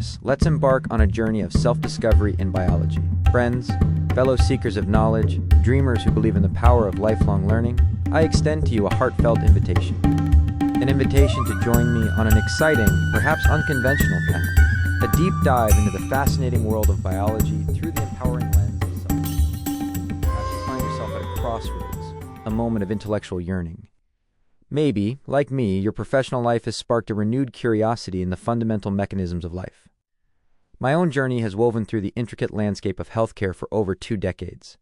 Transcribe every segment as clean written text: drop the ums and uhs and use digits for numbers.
this, let's embark on a journey of self-discovery in biology. Friends, fellow seekers of knowledge, dreamers who believe in the power of lifelong learning, I extend to you a heartfelt invitation. An invitation to join me on an exciting, perhaps unconventional path, a deep dive into the fascinating world of biology through the empowering lens of science. Perhaps you find yourself at a crossroads, a moment of intellectual yearning. Maybe, like me, your professional life has sparked a renewed curiosity in the fundamental mechanisms of life. My own journey has woven through the intricate landscape of healthcare for over 2 decades.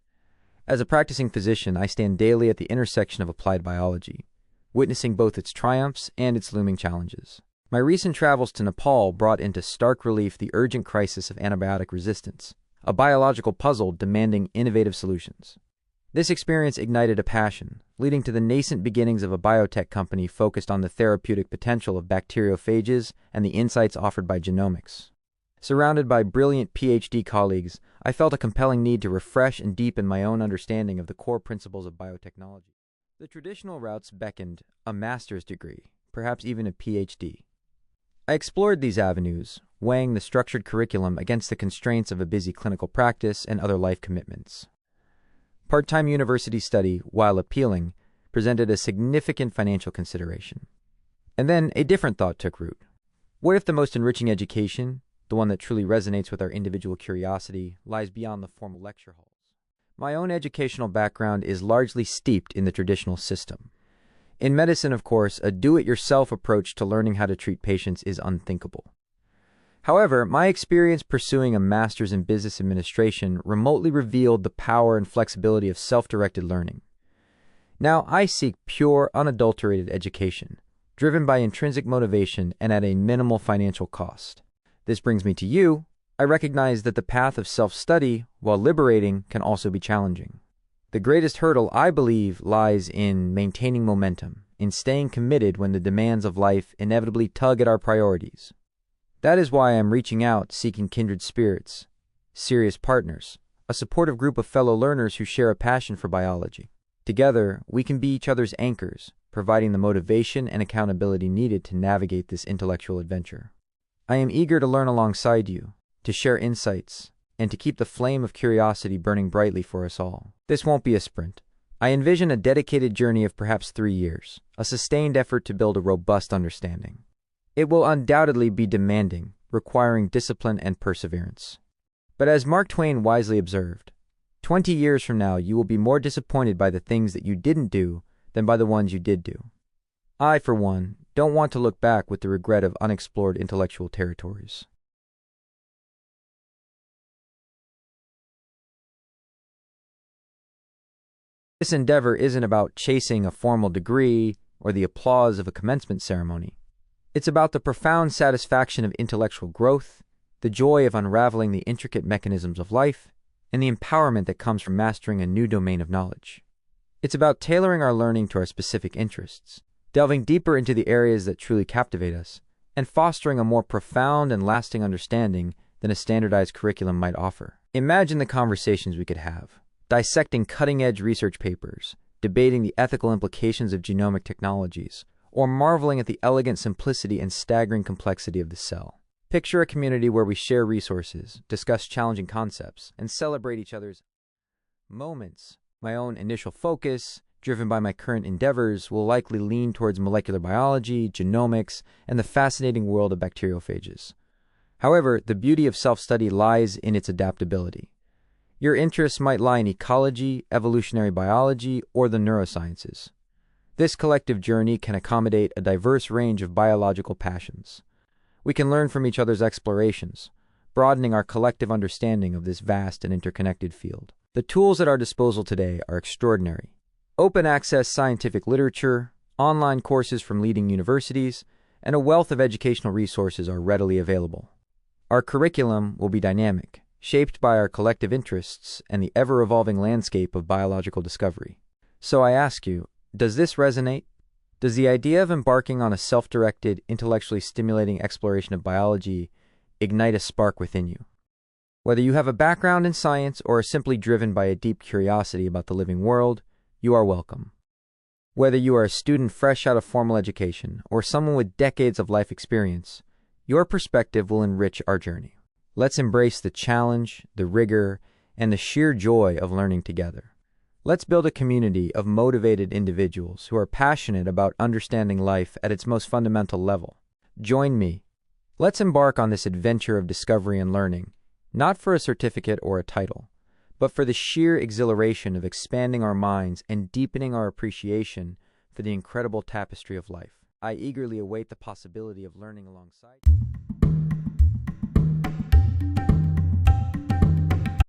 As a practicing physician, I stand daily at the intersection of applied biology, witnessing both its triumphs and its looming challenges. My recent travels to Nepal brought into stark relief the urgent crisis of antibiotic resistance, a biological puzzle demanding innovative solutions. This experience ignited a passion, leading to the nascent beginnings of a biotech company focused on the therapeutic potential of bacteriophages and the insights offered by genomics. Surrounded by brilliant PhD colleagues, I felt a compelling need to refresh and deepen my own understanding of the core principles of biotechnology. The traditional routes beckoned a master's degree, perhaps even a PhD. I explored these avenues, weighing the structured curriculum against the constraints of a busy clinical practice and other life commitments. Part-time university study, while appealing, presented a significant financial consideration. And then a different thought took root. What if the most enriching education, the one that truly resonates with our individual curiosity, lies beyond the formal lecture halls? My own educational background is largely steeped in the traditional system. In medicine, of course, a do-it-yourself approach to learning how to treat patients is unthinkable. However, my experience pursuing a master's in business administration remotely revealed the power and flexibility of self-directed learning. Now, I seek pure, unadulterated education, driven by intrinsic motivation and at a minimal financial cost. This brings me to you. I recognize that the path of self-study, while liberating, can also be challenging. The greatest hurdle, I believe, lies in maintaining momentum, in staying committed when the demands of life inevitably tug at our priorities. That is why I am reaching out, seeking kindred spirits, serious partners, a supportive group of fellow learners who share a passion for biology. Together, we can be each other's anchors, providing the motivation and accountability needed to navigate this intellectual adventure. I am eager to learn alongside you, to share insights, and to keep the flame of curiosity burning brightly for us all. This won't be a sprint. I envision a dedicated journey of perhaps 3 years, a sustained effort to build a robust understanding. It will undoubtedly be demanding, requiring discipline and perseverance. But as Mark Twain wisely observed, 20 years from now you will be more disappointed by the things that you didn't do than by the ones you did do. I, for one, don't want to look back with the regret of unexplored intellectual territories. This endeavor isn't about chasing a formal degree or the applause of a commencement ceremony. It's about the profound satisfaction of intellectual growth, the joy of unraveling the intricate mechanisms of life, and the empowerment that comes from mastering a new domain of knowledge. It's about tailoring our learning to our specific interests, delving deeper into the areas that truly captivate us, and fostering a more profound and lasting understanding than a standardized curriculum might offer. Imagine the conversations we could have, dissecting cutting-edge research papers, debating the ethical implications of genomic technologies, or marveling at the elegant simplicity and staggering complexity of the cell. Picture a community where we share resources, discuss challenging concepts, and celebrate each other's moments. My own initial focus, driven by my current endeavors, will likely lean towards molecular biology, genomics, and the fascinating world of bacteriophages. However, the beauty of self-study lies in its adaptability. Your interests might lie in ecology, evolutionary biology, or the neurosciences. This collective journey can accommodate a diverse range of biological passions. We can learn from each other's explorations, broadening our collective understanding of this vast and interconnected field. The tools at our disposal today are extraordinary. Open access scientific literature, online courses from leading universities, and a wealth of educational resources are readily available. Our curriculum will be dynamic, shaped by our collective interests and the ever-evolving landscape of biological discovery. So I ask you, does this resonate? Does the idea of embarking on a self-directed, intellectually stimulating exploration of biology ignite a spark within you? Whether you have a background in science or are simply driven by a deep curiosity about the living world, you are welcome. Whether you are a student fresh out of formal education or someone with decades of life experience, Your perspective will enrich our journey. Let's embrace the challenge, the rigor, and the sheer joy of learning together. Let's build a community of motivated individuals who are passionate about understanding life at its most fundamental level. Join me. Let's embark on this adventure of discovery and learning, not for a certificate or a title, but for the sheer exhilaration of expanding our minds and deepening our appreciation for the incredible tapestry of life. I eagerly await the possibility of learning alongside you.